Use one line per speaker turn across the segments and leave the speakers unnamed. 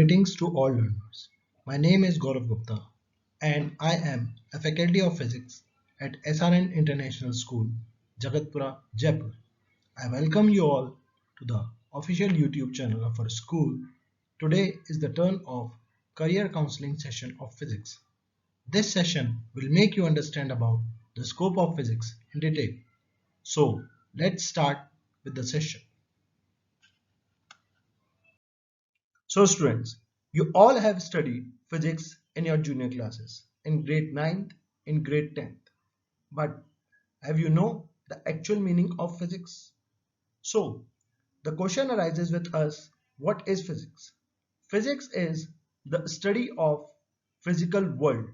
Greetings to all learners. My name is Gaurav Gupta and I am a faculty of physics at SRN International School, Jagatpura, Jaipur. I welcome you all to the official YouTube channel of our school. Today is the turn of career counseling session of physics. This session will make you understand about the scope of physics in detail. So let's start with the session. So students, you all have studied physics in your junior classes, in grade 9th, in grade 10th. But have you know the actual meaning of physics? So the question arises with us, what is physics? Physics is the study of physical world.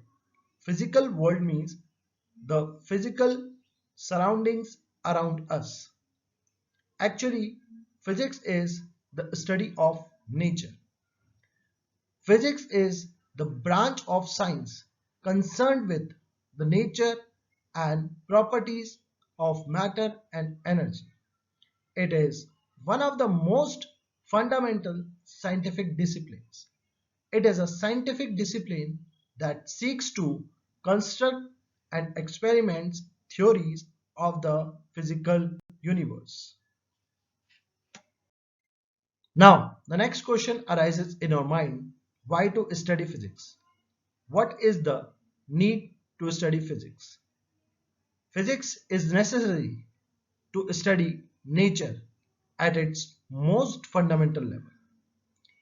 Physical world means the physical surroundings around us. Actually, physics is the study of nature. Physics is the branch of science concerned with the nature and properties of matter and energy. It is one of the most fundamental scientific disciplines. It is a scientific discipline that seeks to construct and experiment theories of the physical universe. Now, the next question arises in our mind, why to study physics? What is the need to study physics? Physics is necessary to study nature at its most fundamental level.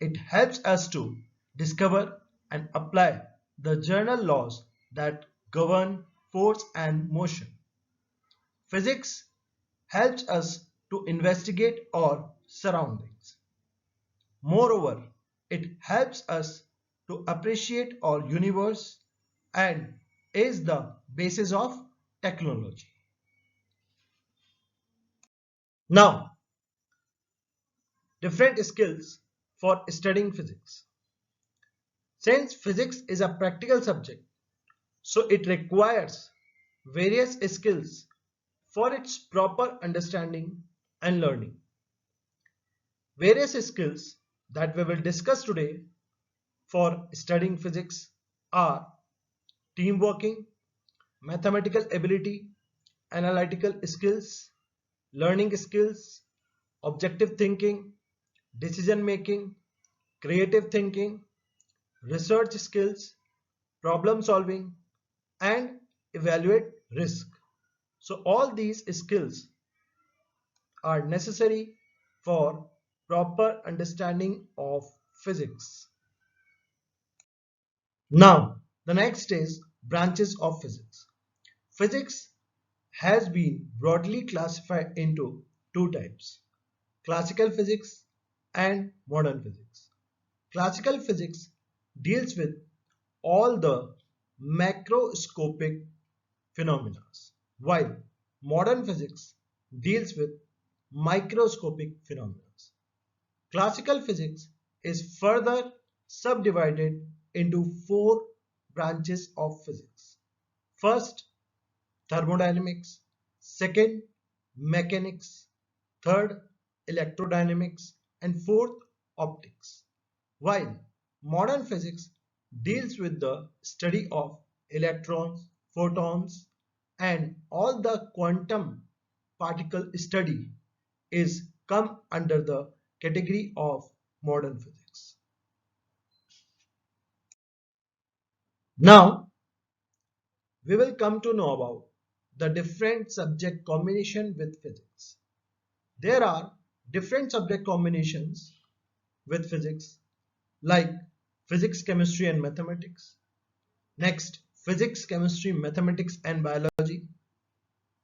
It helps us to discover and apply the general laws that govern force and motion. Physics helps us to investigate our surroundings. Moreover, it helps us to appreciate our universe and is the basis of technology. Now, different skills for studying physics. Since physics is a practical subject, so it requires various skills for its proper understanding and learning. Various skills that we will discuss today for studying physics are team working, mathematical ability, analytical skills, learning skills, objective thinking, decision making, creative thinking, research skills, problem solving, and evaluate risk. So all these skills are necessary for proper understanding of physics. Now, the next is branches of physics. Physics has been broadly classified into two types: classical physics and modern physics. Classical physics deals with all the macroscopic phenomena, while modern physics deals with microscopic phenomena. Classical physics is further subdivided into four branches of physics. First, thermodynamics, second, mechanics, third, electrodynamics, and fourth, optics. While modern physics deals with the study of electrons, photons, and all the quantum particle study is come under the category of modern physics. Now, we will come to know about the different subject combination with physics. There are different subject combinations with physics like physics, chemistry and mathematics. Next, physics, chemistry, mathematics and biology.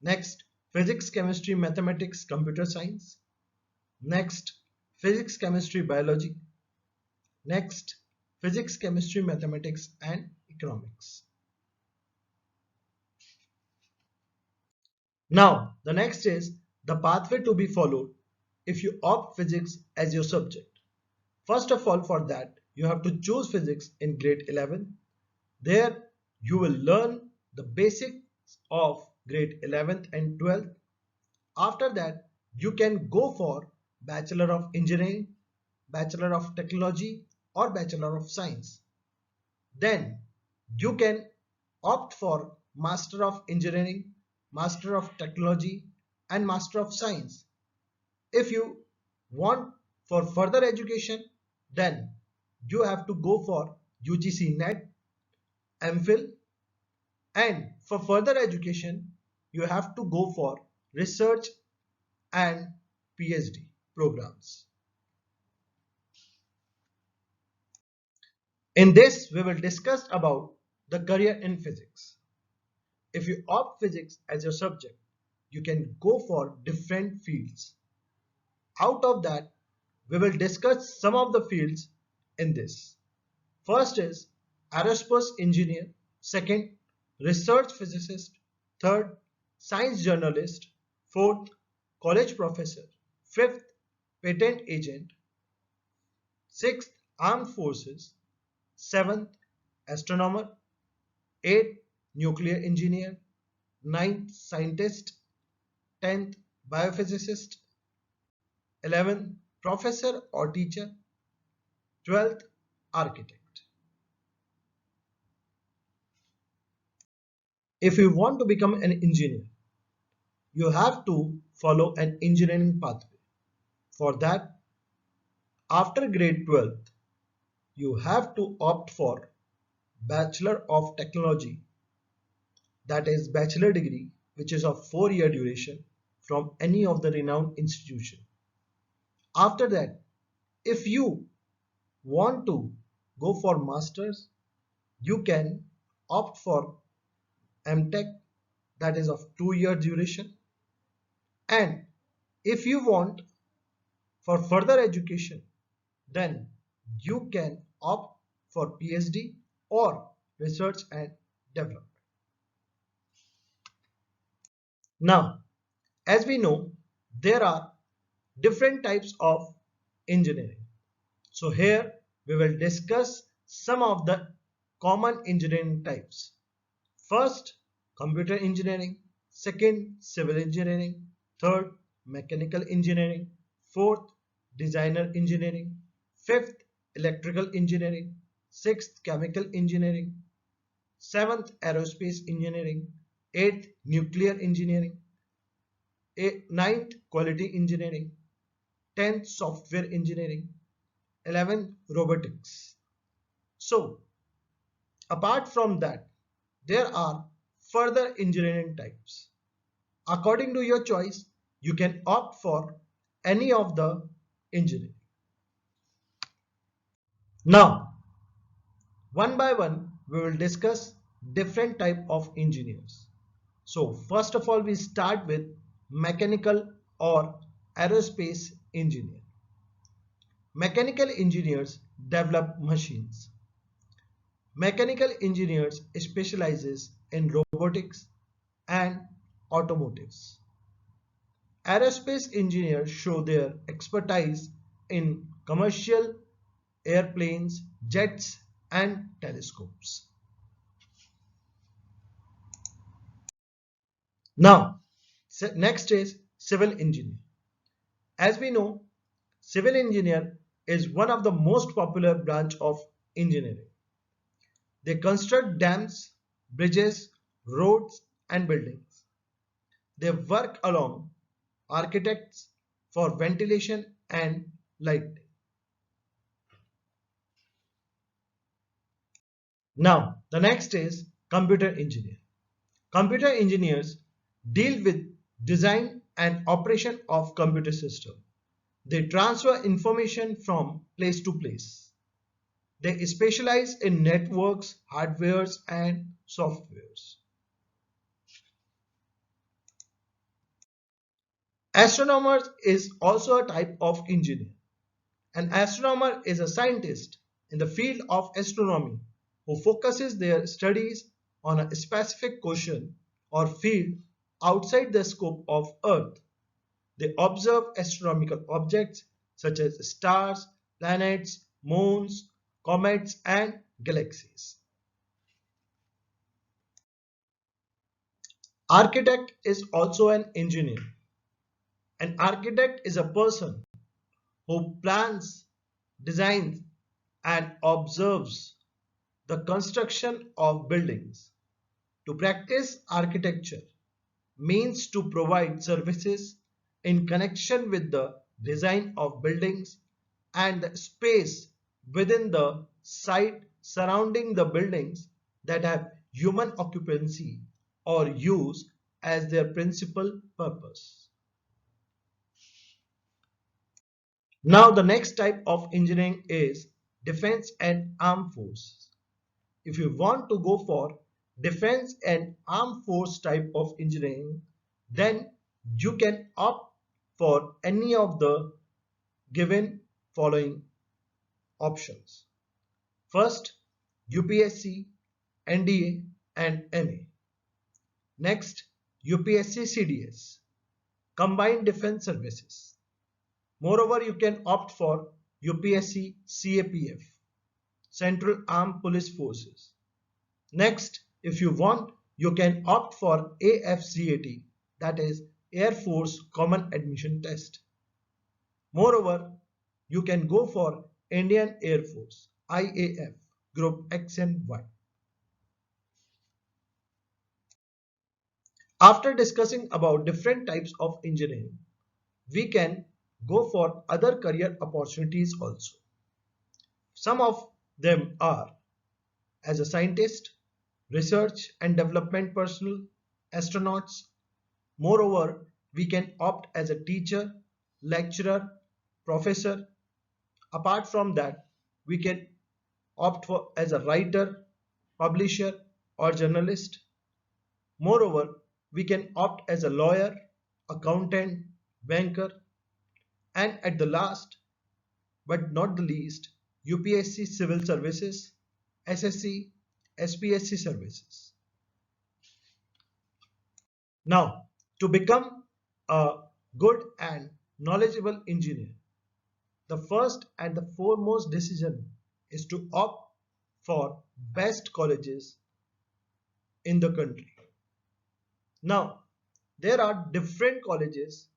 Next, physics, chemistry, mathematics, computer science. Next, physics, chemistry, biology. Next, physics, chemistry, mathematics and economics. Now, the next is the pathway to be followed if you opt physics as your subject. First of all, for that, you have to choose physics in grade 11. There, you will learn the basics of grade 11th and 12th. After that, you can go for Bachelor of Engineering, Bachelor of Technology, or Bachelor of Science. Then you can opt for Master of Engineering, Master of Technology, and Master of Science. If you want for further education, then you have to go for UGC NET, MPhil, and for further education, you have to go for research and PhD programs. In this, we will discuss about the career in physics. If you opt physics as your subject, you can go for different fields. Out of that, we will discuss some of the fields in this. First is aerospace engineer, second, research physicist, third, science journalist, fourth, college professor, fifth, patent agent, sixth, armed forces, seventh, astronomer, eighth, nuclear engineer, ninth, scientist, 10th, biophysicist, 11th, professor or teacher, 12th, architect. If you want to become an engineer, you have to follow an engineering pathway. For that, after grade 12th, you have to opt for Bachelor of Technology, that is bachelor degree, which is of 4-year duration from any of the renowned institution. After that, if you want to go for masters, you can opt for MTech, that is of 2-year duration. And if you want for further education, then you can opt for PhD or research and development. Now, as we know, there are different types of engineering. So here we will discuss some of the common engineering types. First, computer engineering. Second, civil engineering. Third, mechanical engineering. Fourth, designer engineering. Fifth, electrical engineering. Sixth, chemical engineering. Seventh, aerospace engineering. Eighth, nuclear engineering. Ninth, quality engineering. 10th, software engineering. 11th, robotics. So, apart from that, there are further engineering types. According to your choice, you can opt for any of the engineering. Now, one by one, we will discuss different type of engineers. So, first of all, we start with mechanical or aerospace engineer. Mechanical engineers develop machines. Mechanical engineers specializes in robotics and automotives. Aerospace engineers show their expertise in commercial airplanes, jets, and telescopes. Now, next is civil engineer. As we know, civil engineer is one of the most popular branch of engineering. They construct dams, bridges, roads, and buildings. They work along architects for ventilation and lighting. Now, the next is computer engineer. Computer engineers deal with design and operation of computer system. They transfer information from place to place. They specialize in networks, hardwares, and softwares. Astronomers is also a type of engineer. An astronomer is a scientist in the field of astronomy who focuses their studies on a specific question or field outside the scope of Earth. They observe astronomical objects such as stars, planets, moons, comets, and galaxies. Architect is also an engineer. An architect is a person who plans, designs, and observes the construction of buildings. To practice architecture means to provide services in connection with the design of buildings and the space within the site surrounding the buildings that have human occupancy or use as their principal purpose. Now the next type of engineering is defense and armed forces. If you want to go for defense and armed force type of engineering, then you can opt for any of the given following options. First, UPSC, NDA and MA. Next, UPSC CDS, Combined Defense Services. Moreover, you can opt for UPSC CAPF, Central Armed Police Forces. Next, if you want, you can opt for AFCAT, that is Air Force Common Admission Test. Moreover, you can go for Indian Air Force, IAF, Group X and Y. After discussing about different types of engineering, we can go for other career opportunities also. Some of them are as a scientist, research and development personnel, astronauts. Moreover, we can opt as a teacher, lecturer, professor. Apart from that, we can opt for as a writer, publisher or journalist. Moreover, we can opt as a lawyer, accountant, banker, and at the last but not the least, UPSC Civil Services, SSC, SPSC services. Now, to become a good and knowledgeable engineer, the first and the foremost decision is to opt for best colleges in the country. Now, there are different colleges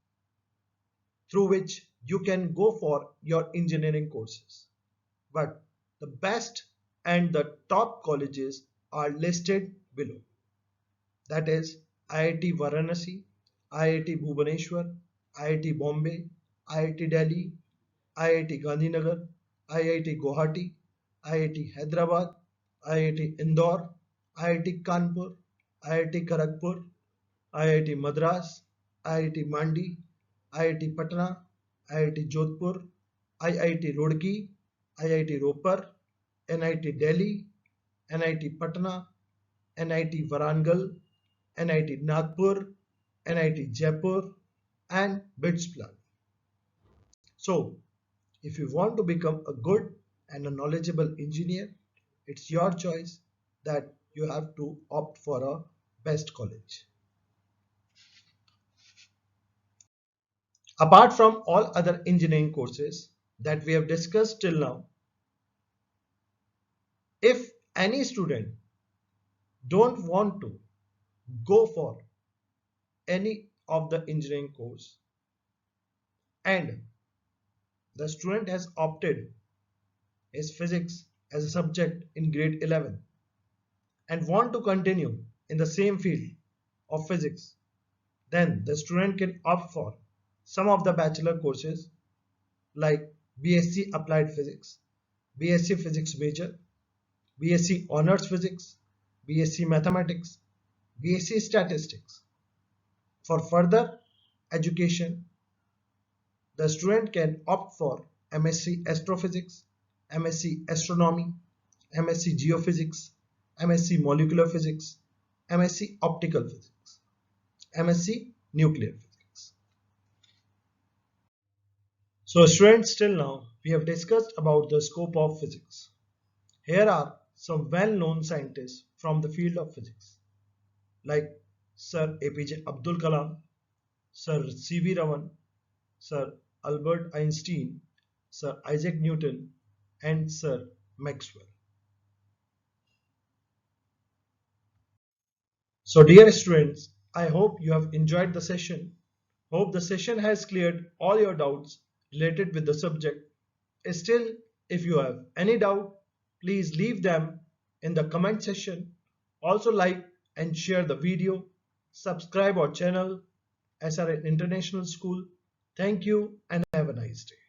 through which you can go for your engineering courses. But the best and the top colleges are listed below. That is IIT Varanasi, IIT Bhubaneswar, IIT Bombay, IIT Delhi, IIT Gandhinagar, IIT Guwahati, IIT Hyderabad, IIT Indore, IIT Kanpur, IIT Kharagpur, IIT Madras, IIT Mandi, IIT Patna, IIT Jodhpur, IIT Roorkee, IIT Ropar, NIT Delhi, NIT Patna, NIT Warangal, NIT Nagpur, NIT Jaipur, and BITS Plan. So, if you want to become a good and a knowledgeable engineer, it's your choice that you have to opt for a best college. Apart from all other engineering courses that we have discussed till now, if any student don't want to go for any of the engineering course and the student has opted his physics as a subject in grade 11 and want to continue in the same field of physics, then the student can opt for some of the bachelor courses like BSc Applied Physics, BSc Physics Major, BSc Honors Physics, BSc Mathematics, BSc Statistics. For further education, the student can opt for MSc Astrophysics, MSc Astronomy, MSc Geophysics, MSc Molecular Physics, MSc Optical Physics, MSc Nuclear Physics. So students, till now we have discussed about the scope of physics. Here are some well-known scientists from the field of physics like Sir APJ Abdul Kalam, Sir C.V. Raman, Sir Albert Einstein, Sir Isaac Newton, and Sir Maxwell. So dear students, I hope you have enjoyed the session. Hope the session has cleared all your doubts related with the subject. Still, If you have any doubt, please leave them in the comment section. Also like and share the video. Subscribe our channel SRN International School. Thank you and have a nice day.